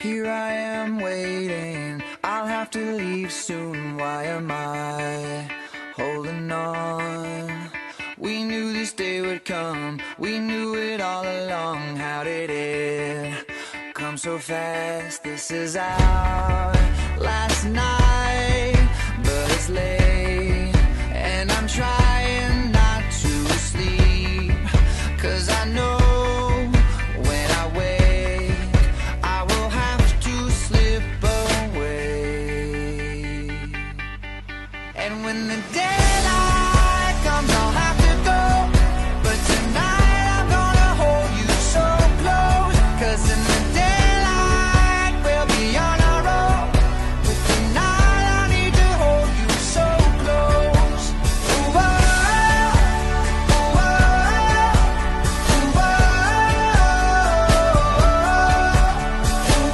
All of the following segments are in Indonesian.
Here I am waiting, I'll have to leave soon. Why am I holding on? We knew this day would come, we knew it all along. How did it come so fast? This is our last night, but it's late, and I'm trying not to sleep, 'cause I know when I wake, I will have to slip away. And when the daylight comes, I'll have to go, but tonight I'm gonna hold you so close, 'cause in the daylight we'll be on our own, but tonight I need to hold you so close. Ooh, oh, ooh, oh, ooh, oh, ooh,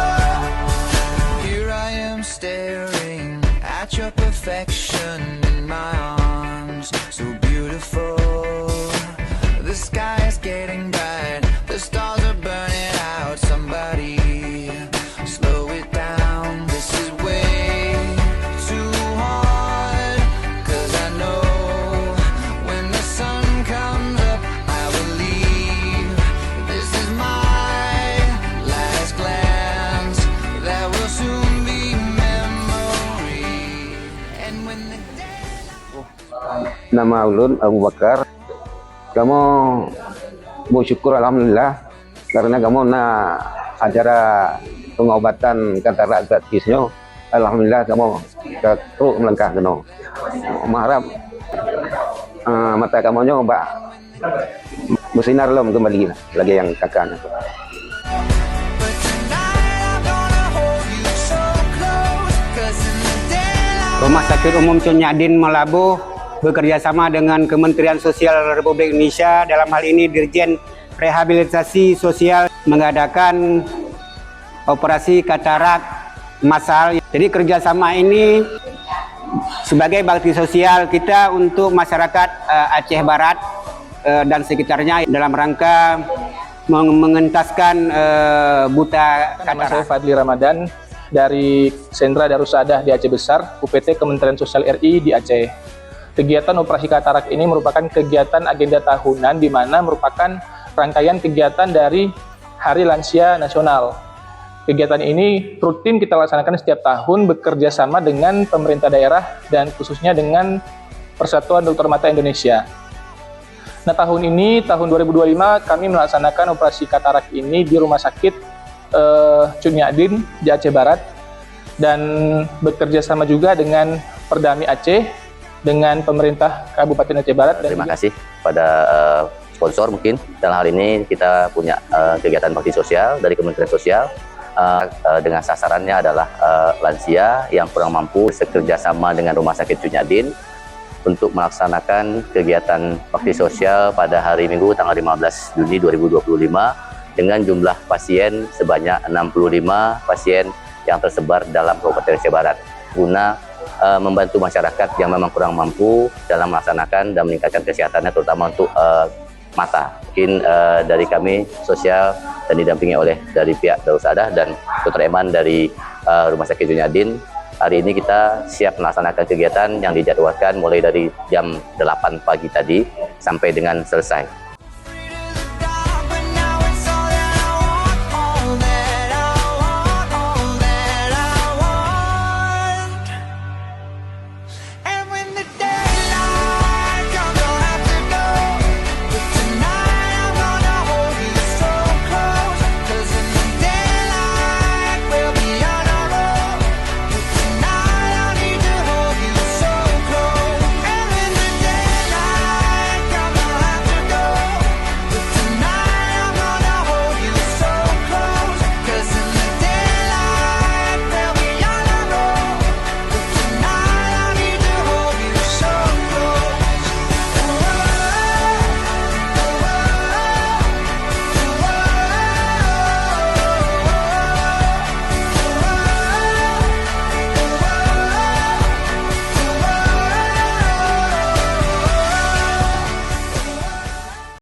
oh, here I am staring at your perfection in my arms, so beautiful. The sky is getting bright, the stars are burning out. Somebody slow it down, this is way too hard, 'cause I know when the sun comes up, I will leave. This is my last glance, that will soon be memory. And when the day Nama ulun Abu Bakar. Kamu bersyukur alhamdulillah karena kamu acara pengobatan katarak gratisnya. Alhamdulillah kamu terus melangkah kena. Mengharap mata kamu mbak bersinar lom kembali lagi yang kakak. but tonight I'm gonna hold you so close, 'cause in the daylight Rumah Sakit Umum Cunyadin Melabuh bekerjasama dengan Kementerian Sosial Republik Indonesia, dalam hal ini Dirjen Rehabilitasi Sosial, mengadakan operasi katarak massal. Jadi kerjasama ini sebagai bakti sosial kita untuk masyarakat Aceh Barat dan sekitarnya dalam rangka mengentaskan buta Nama saya katarak. Fadli Ramadan dari Sentra Darussadah di Aceh Besar, UPT Kementerian Sosial RI di Aceh. Kegiatan operasi katarak ini merupakan kegiatan agenda tahunan di mana merupakan rangkaian kegiatan dari Hari Lansia Nasional. Kegiatan ini rutin kita laksanakan setiap tahun bekerja sama dengan pemerintah daerah dan khususnya dengan Persatuan Dokter Mata Indonesia. Nah, tahun ini, tahun 2025, kami melaksanakan operasi katarak ini di Rumah Sakit Cunyadin di Aceh Barat, dan bekerja sama juga dengan Perdami Aceh, dengan pemerintah Kabupaten Aceh Barat. Dan Terima kasih pada sponsor mungkin. Dalam hal ini kita punya kegiatan bakti sosial dari Kementerian Sosial dengan sasarannya adalah lansia yang kurang mampu, bekerjasama dengan Rumah Sakit Cunyadin untuk melaksanakan kegiatan bakti sosial pada hari Minggu tanggal 15 Juni 2025 dengan jumlah pasien sebanyak 65 pasien yang tersebar dalam Kabupaten Aceh Barat, guna membantu masyarakat yang memang kurang mampu dalam melaksanakan dan meningkatkan kesehatannya, terutama untuk mata. Mungkin dari kami sosial dan didampingi oleh dari pihak Darussadah dan Dr. Eman dari Rumah Sakit Cunyadin. Hari ini kita siap melaksanakan kegiatan yang dijadwalkan mulai dari jam 8 pagi tadi sampai dengan selesai.